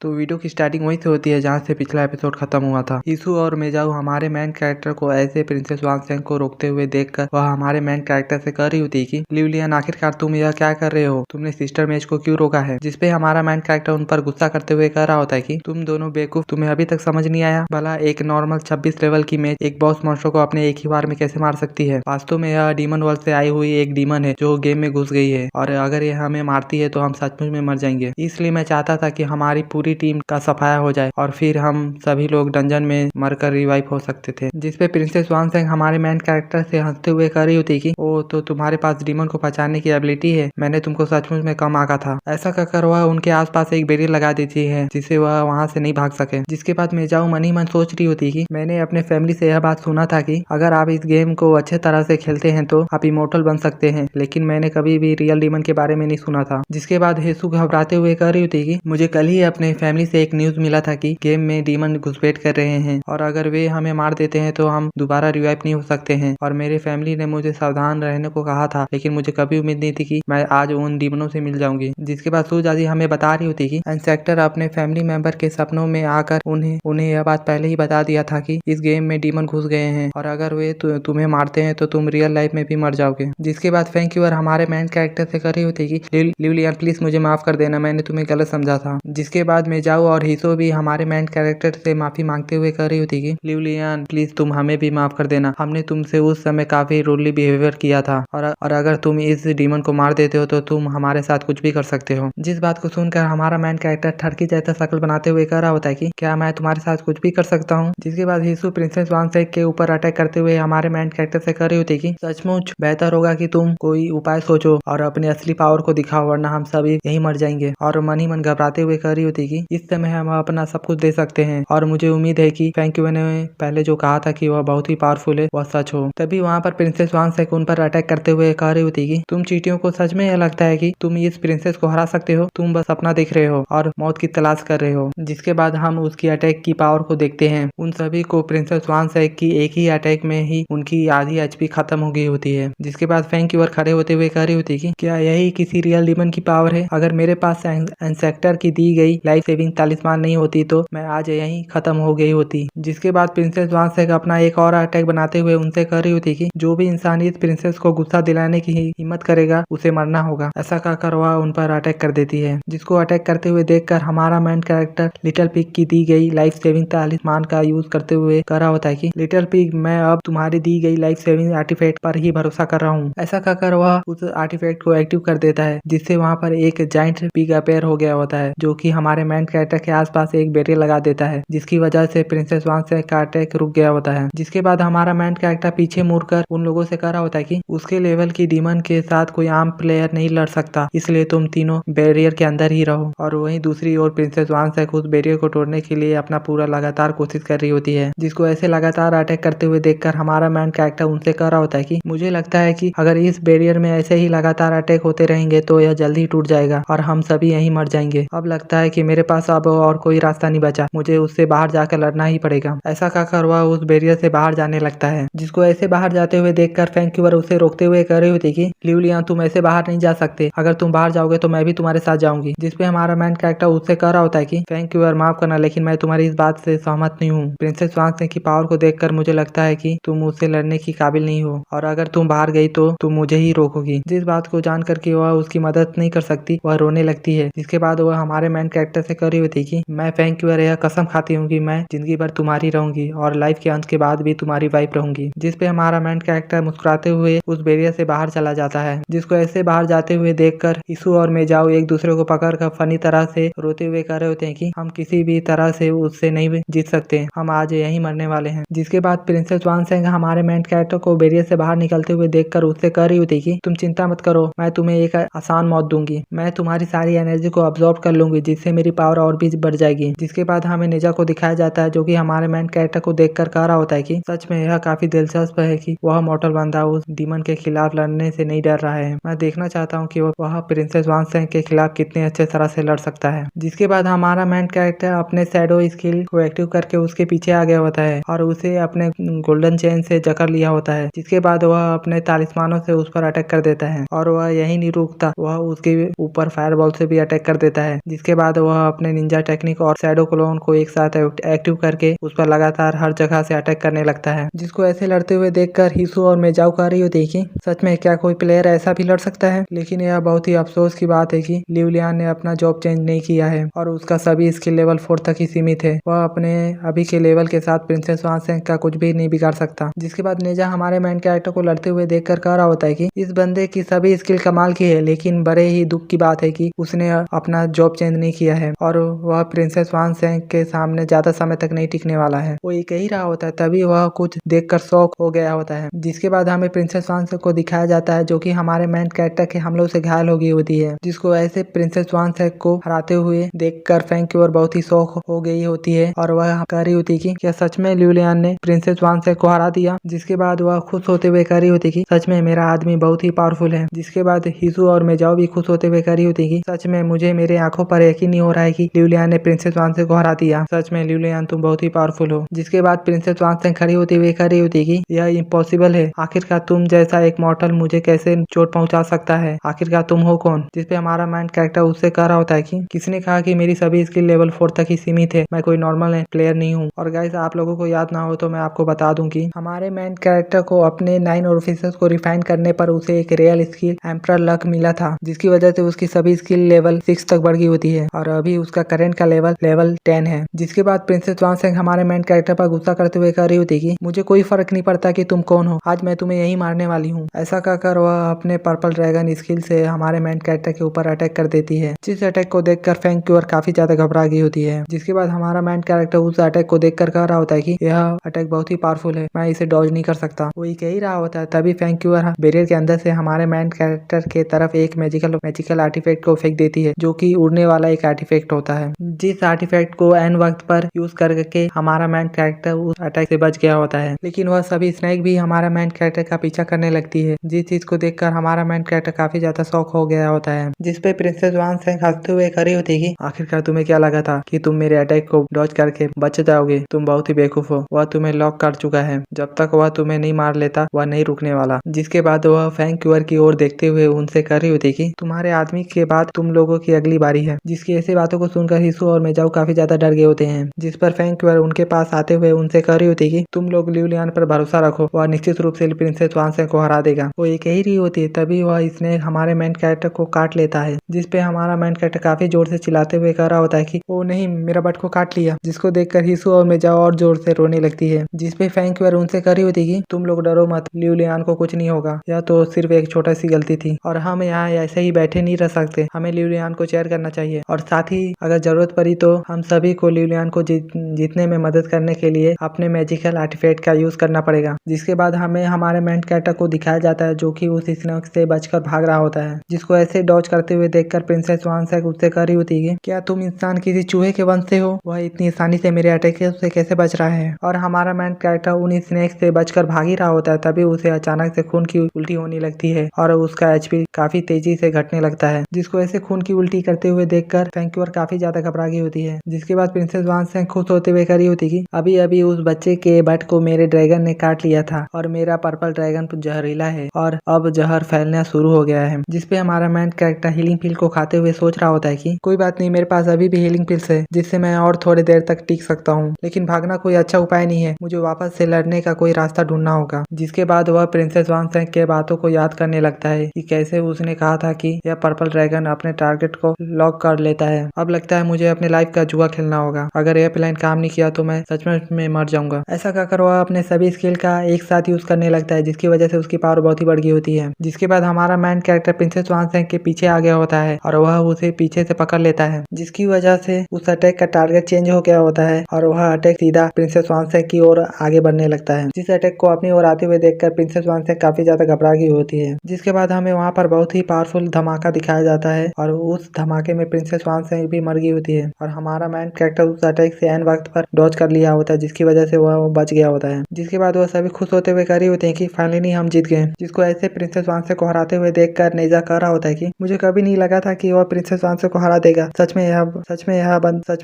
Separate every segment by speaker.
Speaker 1: तो वीडियो की स्टार्टिंग वहीं से होती है जहाँ से पिछला एपिसोड खत्म हुआ था। यीशु और मेजाऊ हमारे मेन कैरेक्टर को ऐसे प्रिंसेस वांगसेंग को रोकते हुए देखकर वह हमारे मेन कैरेक्टर से कह रही होती कि लिवलियन आखिरकार तुम यह क्या कर रहे हो, तुमने सिस्टर मेज को क्यों रोका है। जिसपे हमारा मेन कैरेक्टर उन पर गुस्सा करते हुए कह रहा होता है कि तुम दोनों बेवकूफ, तुम्हें अभी तक समझ नहीं आया भला एक नॉर्मल 26 लेवल की मेज एक बॉस मॉन्स्टर को अपने एक ही बार में कैसे मार सकती है। वास्तव में यह डीमन वर्ल्ड से आई हुई एक डीमन है जो गेम में घुस गई है और अगर यह हमें मारती है तो हम सचमुच में मर जाएंगे। इसलिए मैं चाहता था कि हमारी पूरी टीम का सफाया हो जाए और फिर हम सभी लोग डंजन में मरकर रिवाइव हो सकते थे। जिसपे प्रिंसेस वांगसेंग हमारे मेन कैरेक्टर से हंसते हुए कह रही होती कि ओ तो तुम्हारे पास डीमन को पहचानने की एबिलिटी है, मैंने तुमको सचमुच में कम आंका था। ऐसा कहकर वह उनके आसपास एक बैरियर लगा देती है जिससे वह वहां से नहीं भाग सके। जिसके बाद मेजाऊ मन ही मन सोच रही होती कि मैंने अपने फैमिली से यह बात सुना था कि अगर आप इस गेम को अच्छे तरह से खेलते हैं तो आप इमोर्टल बन सकते हैं, लेकिन मैंने कभी भी रियल डीमन के बारे में नहीं सुना था। जिसके बाद हेसु घबराते हुए कह रही होती कि मुझे कल ही अपने फैमिली से एक न्यूज मिला था कि गेम में डीमन घुसपैठ कर रहे हैं और अगर वे हमें मार देते हैं तो हम दोबारा रिवाइव नहीं हो सकते हैं और मेरे फैमिली ने मुझे सावधान रहने को कहा था, लेकिन मुझे कभी उम्मीद नहीं थी कि मैं आज उन डीमनों से मिल जाऊंगी। जिसके बाद सूजाजी हमें बता रही होती कि इंस्पेक्टर अपने फैमिली मेंबर के सपनों में आकर उन्हें यह बात पहले ही बता दिया था कि इस गेम में डीमन घुस गए हैं और अगर वे तुम्हें मारते हैं तो तुम रियल लाइफ में भी मर जाओगे। जिसके बाद फैंक्यूअर हमारे मेन कैरेक्टर से कर रही होती कि लिवलियन प्लीज मुझे माफ कर देना, मैंने तुम्हें गलत समझा था। जिसके बाद मेजाऊ और हिसो भी हमारे मेन कैरेक्टर से माफी मांगते हुए कह रही होती कि लिवलियन प्लीज तुम हमें भी माफ कर देना, हमने तुमसे उस समय काफी रूडली बिहेवियर किया था और अगर तुम इस डीमन को मार देते हो तो तुम हमारे साथ कुछ भी कर सकते हो। जिस बात को सुनकर हमारा मेन कैरेक्टर ठरकी जैसा शक्ल बनाते हुए कह रहा होता है कि क्या मैं तुम्हारे साथ कुछ भी कर सकता हूँ। जिसके बाद हिसु प्रिंसेस वांगसेंग के ऊपर अटैक करते हुए हमारे मेन कैरेक्टर से कह रही होती कि सचमुच बेहतर होगा कि तुम कोई उपाय सोचो और अपने असली पावर को दिखाओ, वरना हम सभी यही मर जाएंगे। और मन ही मन घबराते हुए कह रही होती कि इस समय हम अपना सब कुछ दे सकते हैं और मुझे उम्मीद है कि फैंक्यूअर ने पहले जो कहा था कि वह बहुत ही पावरफुल है वह सच हो। तभी वहाँ पर प्रिंसेस वांगसेंग उन पर अटैक करते हुए कह रही होती कि तुम चींटियों को सच में यह लगता है कि तुम इस प्रिंसेस को हरा सकते हो, तुम बस अपना देख रहे हो और मौत की तलाश कर रहे हो। जिसके बाद हम उसकी अटैक की पावर को देखते हैं। उन सभी को प्रिंसेस वांगसेंग की एक ही अटैक में ही उनकी आधी एचपी खत्म हो गई होती है। जिसके बाद फैंक्यूअर खड़े होते हुए कह रही होती कि क्या यही किसी रियल डीमन की पावर है? अगर मेरे पास इंस्पेक्टर की दी गई लाइफ सेविंग तलिस्मान नहीं होती तो मैं आज यहीं खत्म हो गई होती। जिसके बाद प्रिंसेस वांगसेंग अपना एक और अटैक बनाते हुए उनसे कह रही होती कि जो भी इंसान इस प्रिंसेस को गुस्सा दिलाने की हिम्मत करेगा उसे मरना होगा। ऐसा कहकर वह उन पर अटैक कर देती है। जिसको अटैक करते हुए देखकर हमारा मेन कैरेक्टर लिटिल पिग की दी गई लाइफ सेविंग तलिस्मान का यूज करते हुए कह रहा होता है कि लिटिल पिग मैं अब तुम्हारी दी गई लाइफ सेविंग आर्टिफैक्ट पर ही भरोसा कर रहा हूँ। ऐसा कहकर वह उस आर्टिफैक्ट को एक्टिव कर देता है जिससे वहाँ पर एक जाइंट पिग अपेयर हो गया होता है जो कि हमारे मेन कैरेक्टर के आसपास एक बैरियर लगा देता है, जिसकी वजह से प्रिंसेस वांगसेंग का अटैक रुक गया होता है। जिसके बाद हमारा मेन कैरेक्टर पीछे मुड़कर उन लोगों से कह रहा होता है कि उसके लेवल की डीमन के साथ कोई आम प्लेयर नहीं लड़ सकता, इसलिए तुम तीनों बैरियर के अंदर ही रहो। और वहीं दूसरी ओर प्रिंसेस वांगसेंग उस बैरियर को तोड़ने के लिए अपना पूरा लगातार कोशिश कर रही होती है। जिसको ऐसे लगातार अटैक करते हुए देखकर हमारा मेन कैरेक्टर उनसे कह रहा होता है कि मुझे लगता है कि अगर इस बैरियर में ऐसे ही लगातार अटैक होते रहेंगे तो यह जल्दी टूट जाएगा और हम सभी यहीं मर जाएंगे। अब लगता है कि मेरे पास अब और कोई रास्ता नहीं बचा, मुझे उससे बाहर जाकर लड़ना ही पड़ेगा। ऐसा कहकर वह उस बैरियर से बाहर जाने लगता है। जिसको ऐसे बाहर जाते हुए देखकर फैंक्यूअर उसे रोकते हुए कह रही होती कि लिवलियन तुम ऐसे बाहर नहीं जा सकते, अगर तुम बाहर जाओगे तो मैं भी तुम्हारे साथ जाऊंगी। जिसपे हमारा मेन कैरेक्टर उससे कह रहा होता है कि फैंक्यूअर माफ करना, लेकिन मैं तुम्हारी इस बात से सहमत नहीं हूँ। प्रिंसेस वांगसेंग की पावर को देखकर मुझे लगता है कि तुम उससे लड़ने की काबिल नहीं हो और अगर तुम बाहर गई तो तुम मुझे ही रोकोगी। जिस बात को जानकर कि वह उसकी मदद नहीं कर सकती वह रोने लगती है। जिसके बाद वह हमारे मेन कैरेक्टर से कह रही होती कि मैं फैंक्यूअर यह कसम खाती हूँ कि मैं जिंदगी भर तुम्हारी रहूंगी और लाइफ के अंत के बाद भी तुम्हारी वाइफ रहूंगी। जिसपे हमारा मेन कैरेक्टर मुस्कुराते हुए उस बैरियर से बाहर चला जाता है। जिसको ऐसे बाहर जाते हुए देखकर यीशु और मेजाऊ एक दूसरे को पकड़कर फनी तरह से रोते हुए कह रहे होते हैं कि हम किसी भी तरह से उससे नहीं जीत सकते, हम आज यहीं मरने वाले हैं। जिसके बाद प्रिंसेस वांगसेंग हमारे मेन कैरेक्टर को बैरियर से बाहर निकलते हुए देखकर उससे कह रही होती कि तुम चिंता मत करो, मैं तुम्हें एक आसान मौत दूंगी, मैं तुम्हारी सारी एनर्जी को अब्सॉर्ब कर लूंगी जिससे मेरी पावर और भी बढ़ जाएगी। जिसके बाद हमें नेजा को दिखाया जाता है जो कि हमारे मेन कैरेक्टर को देखकर कह रहा होता है कि सच में यह काफी दिलचस्प है कि वह मॉर्टल बंदा उस डीमन के खिलाफ लड़ने से नहीं डर रहा है। मैं देखना चाहता हूँ कि वह प्रिंसेस वांगसेंग के खिलाफ कितने अच्छे तरह से लड़ सकता है। जिसके बाद हमारा मेन कैरेक्टर अपने शैडो स्किल को एक्टिव करके उसके पीछे आ गया होता है और उसे अपने गोल्डन चेन से जकड़ लिया होता है। जिसके बाद वह अपने तालिस्मानों से उस पर अटैक कर देता है और वह यही नहीं रुकता, वह उसके ऊपर फायरबॉल से भी अटैक कर देता है। जिसके बाद वह अपने निंजा टेक्निक और शैडो क्लोन को एक साथ एक्टिव करके उस पर लगातार हर जगह से अटैक करने लगता है, जिसको ऐसे लड़ते हुए देखकर हिसू और मेजाओ कह रही होती है कि सच में क्या कोई प्लेयर ऐसा भी लड़ सकता है। लेकिन यह बहुत ही अफसोस की बात है कि लिवलियान ने अपना जॉब चेंज नहीं किया है और उसका सभी स्किल लेवल 4 तक ही सीमित है। वह अपने अभी के लेवल के साथ प्रिंसेस वांगसेंग का कुछ भी नहीं बिगाड़ सकता। जिसके बाद नेजा हमारे मेन कैरेक्टर को लड़ते हुए देखकर कह रहा होता है कि इस बंदे की सभी स्किल कमाल की है, लेकिन बड़े ही दुख की बात है कि उसने अपना जॉब चेंज नहीं किया है और वह प्रिंसेस वांगसेंग के सामने ज्यादा समय तक नहीं टिकने वाला है। वो ये कह रहा होता है तभी वह कुछ देखकर शॉक हो गया होता है। जिसके बाद हमें प्रिंसेस वांगसेंग को दिखाया जाता है जो कि हमारे मेन कैरेक्टर के हमलों से घायल हो गई होती है, जिसको ऐसे प्रिंसेस वांगसेंग को हराते हुए देखकर फैंग की ओर बहुत ही शौक हो गई होती है और वह कह रही होती है कि क्या सच में लिवलियान ने प्रिंसेस वांगसेंग को हरा दिया। जिसके बाद वह खुश होते हुए कह रही होती कि सच में मेरा आदमी बहुत ही पावरफुल है। जिसके बाद हिसू और मेजाओ भी खुश होते हुए कह रही होती कि सच में मुझे मेरे आंखों पर यकीन नहीं हो रहा है कि लिवलियान ने प्रिंसेस वांगसेंग को हरा दिया। सच में लिवलियान तुम बहुत ही पावरफुल हो। जिसके बाद प्रिंसेस वांगसेंग खड़ी होती हुई कह रही होती कि यह इम्पॉसिबल है, आखिरकार तुम जैसा एक मॉर्टल मुझे कैसे चोट पहुंचा सकता है, आखिरकार तुम हो कौन। जिसपे हमारा माइंड कैरेक्टर उससे कह रहा होता है कि किसने कहा कि मेरी सभी स्किल लेवल 4 तक ही सीमित है, मैं कोई नॉर्मल प्लेयर नहीं हूँ। और गाइस आप लोगों को याद ना हो तो मैं आपको बता दूं कि हमारे मेन कैरेक्टर को अपने 9 ऑफिसर्स को रिफाइन करने पर उसे एक रियल स्किल एम्परर लक मिला था, जिसकी वजह से उसकी सभी स्किल लेवल 6 तक बढ़ गई होती है और अभी उसका करंट का लेवल 10 है। जिसके बाद प्रिंसेस वांगसेंग हमारे मेन कैरेक्टर पर गुस्सा करते हुए कह रही होती कि मुझे कोई फर्क नहीं पड़ता कि तुम कौन हो, आज मैं तुम्हें यही मारने वाली हूँ। ऐसा कहकर वह अपने पर्पल ड्रैगन स्किल से हमारे मेन कैरेक्टर के ऊपर अटैक कर देती है, जिस अटैक को देखकर फैंग की ओर काफी ज्यादा घबरा गई होती है। जिसके बाद हमारा मेन कैरेक्टर उस अटैक को देखकर कह रहा होता है कि यह अटैक बहुत ही पावरफुल है, मैं इसे डॉज नहीं कर सकता। वही कह ही रहा होता है तभी फैंग की ओर बैरियर के अंदर से हमारे मेन कैरेक्टर के तरफ एक मैजिकल आर्टिफैक्ट को फेंक देती है, जो कि उड़ने वाला एक आर्टिफैक्ट होता है। जिस आर्टिफैक्ट को एन वक्त पर यूज करके हमारा मेन कैरेक्टर उस अटैक से बच गया होता है, लेकिन वह सभी स्नेक भी हमारा मेन कैरेक्टर का पीछा करने लगती है, जिस चीज को देखकर हमारा मेन कैरेक्टर काफी ज्यादा शौक हो गया होता है। जिसपे प्रिंसेस वांगसेंग हंसते हुए खड़ी होती है कि आखिरकार तुम्हें क्या लगा था कि तुम मेरे अटैक को डॉज करके बच जाओगे, तुम बहुत ही बेवकूफ हो। वह तुम्हें लॉक कर चुका है, जब तक वह तुम्हें नहीं मार लेता वह नहीं रुकने वाला। जिसके बाद वह फैंग क्यूअर की ओर देखते हुए उनसे कह रही होती कि तुम्हारे आदमी के बाद तुम लोगों की अगली बारी है। जिसकी ऐसी बातों को सुनकर हिसू और मेजाओ काफी ज्यादा डर गए होते हैं। जिस पर फैंग क्यूअर उनके पास आते हुए उनसे कह रही होती कि तुम लोग लिवलियान पर भरोसा रखो, वह निश्चित रूप से प्रिंसेस वांगसेंग को हरा देगा। वो ये कह ही रही होती है तभी वह इसने हमारे मेन कैरेक्टर को काट लेता है, जिसपे हमारा मेन कैरेक्टर काफी जोर से चिल्लाते हुए कह रहा होता है कि ओ नहीं, मेरा बट को काट लिया। जिसको देखकर हिसू और मेजाओ और जोर से रोने लगती है। जिसपे फैंग क्यूअर उनसे कह रही होती कि तुम लोग डरो मत, लिवलियान को कुछ नहीं होगा, यह तो सिर्फ एक छोटा सी गलती थी और हम यहाँ ऐसे ही बैठे नहीं रह सकते, हमें लिवलियान को चेयर करना चाहिए और साथ ही अगर जरूरत पड़ी तो हम सभी को लिवलियान को जीतने में मदद करने के लिए अपने मैजिकल आर्टिफैक्ट का यूज करना पड़ेगा। जिसके बाद हमें हमारे मेन कैरेक्टर को दिखाया जाता है जो कि उस स्नेक से बचकर भाग रहा होता है, जिसको ऐसे डॉज करते हुए देखकर प्रिंसेस वांगसेंग उससे कह रही होती है क्या तुम इंसान किसी चूहे के वंश से हो, वह इतनी आसानी से मेरे अटैक से कैसे बच रहा है। और हमारा मेन कैरेक्टर उन स्नेक से बचकर भाग ही रहा होता है तभी उसे अचानक से खून की उल्टी होने लगती है और उसका एचपी काफी तेजी से घटने लगता है, जिसको ऐसे खून की उल्टी करते हुए देखकर फैंग क्यूअर काफी ज्यादा घबरा गई होती है। जिसके बाद प्रिंसेस वांगसेंग खुश होते हुए कह रही होती कि अभी अभी उस बच्चे के बट को मेरे ड्रैगन ने काट लिया था और मेरा पर्पल ड्रैगन जहरीला है और अब जहर फैलना शुरू हो गया है। जिसपे हमारा मेन कैरेक्टर हीलिंग पिल को खाते हुए सोच रहा होता है कि कोई बात नहीं, मेरे पास अभी भी हीलिंग पिल्स है जिससे मैं और थोड़ी देर तक टिक सकता हूँ, लेकिन भागना कोई अच्छा उपाय नहीं है, मुझे वापस से लड़ने का कोई रास्ता ढूंढना होगा। जिसके बाद वह प्रिंसेस वांगसेंग के बातों को याद करने लगता है कि कैसे उसने कहा था कि यह पर्पल ड्रैगन अपने टारगेट को लॉक कर लेता है। अब लगता है मुझे अपने लाइफ का जुआ खेलना होगा, अगर यह प्लान काम नहीं किया तो मैं सच में मर जाऊंगा। ऐसा कहकर वह अपने सभी स्किल का एक साथ यूज करने लगता है, जिसकी वजह से उसकी पावर बहुत ही बढ़ गई होती है। जिसके बाद हमारा मेन कैरेक्टर प्रिंसेस वांगसेंग के पीछे आ गया होता है और वह उसे पीछे से पकड़ लेता है, जिसकी वजह से उस अटैक का टारगेट चेंज हो गया होता है और वह अटैक सीधा प्रिंसेस वांगसेंग की ओर आगे बढ़ने लगता है। जिस अटैक को अपनी ओर आते हुए देखकर प्रिंसेस वांगसेंग काफी ज्यादा घबरा गई होती है। जिसके बाद हमें वहाँ पर बहुत ही पावरफुल धमाका दिखाया जाता है और उस धमाके में प्रिंसेस वांगसेंग भी मर गई होती है और हमारा मेन कैरेक्टर उस अटैक से एन वक्त पर डॉज कर लिया होता है, जिसकी वजह से वह बच गया होता है। जिसके बाद वह सभी खुश होते हुए कह रही होते हैं कि फाइनली हम जीत गए। जिसको ऐसे प्रिंसेस वांगसेंग को हराते हुए देखकर नेजा कह रहा होता है कि मुझे कभी नहीं लगा था कि वह प्रिंसेस वांगसेंग को हरा देगा, सच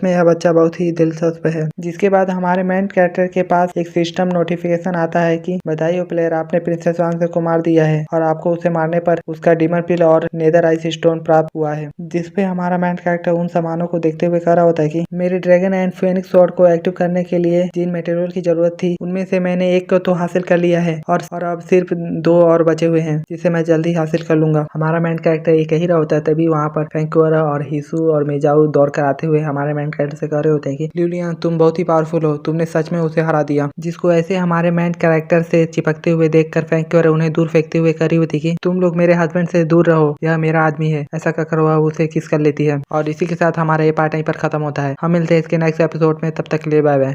Speaker 1: में यह बच्चा बहुत ही दिलचस्प है। जिसके बाद हमारे मेन कैरेक्टर के पास एक सिस्टम नोटिफिकेशन आता है कि बधाई हो प्लेयर, आपने प्रिंसेस वांगसेंग को मार दिया है और आपको उसे मारने पर उसका डीमन पिल और नेदर आइस स्टोन प्राप्त हुआ है। जिसपे हमारा मेन कैरेक्टर उन सामानों को देखते हुए कह रहा होता है कि मेरे ड्रैगन एंड फेनिक्स स्वॉर्ड को एक्टिव करने के लिए जिन मटेरियल की जरूरत थी उनमें से मैंने एक को तो हासिल कर लिया है और अब सिर्फ 2 और बचे हुए हैं जिसे मैं जल्दी हासिल कर लूंगा। हमारा मेन कैरेक्टर ये कह ही रहा होता है तभी वहाँ पर फैंकुरा और हिसू और मेजाऊ दौड़ कर आते हुए हमारे मेन कैरेक्टर से कह रहे होते हैं कि लिलियन तुम बहुत ही पावरफुल हो, तुमने सच में उसे हरा दिया। जिसको ऐसे हमारे मेन कैरेक्टर से चिपकते हुए देखकर फैंकुरा उन्हें दूर फेंकते हुए कह रही होती कि तुम लोग मेरे हस्बैंड से दूर रहो, यह मेरा आदमी है। ऐसा कहकर वह उसे किस कर लेती है और इसी के साथ हमारा ये पार्ट यहीं पर खत्म होता है। हम मिलते हैं इसके नेक्स्ट एपिसोड में, तब तक के लिए बाय बाय।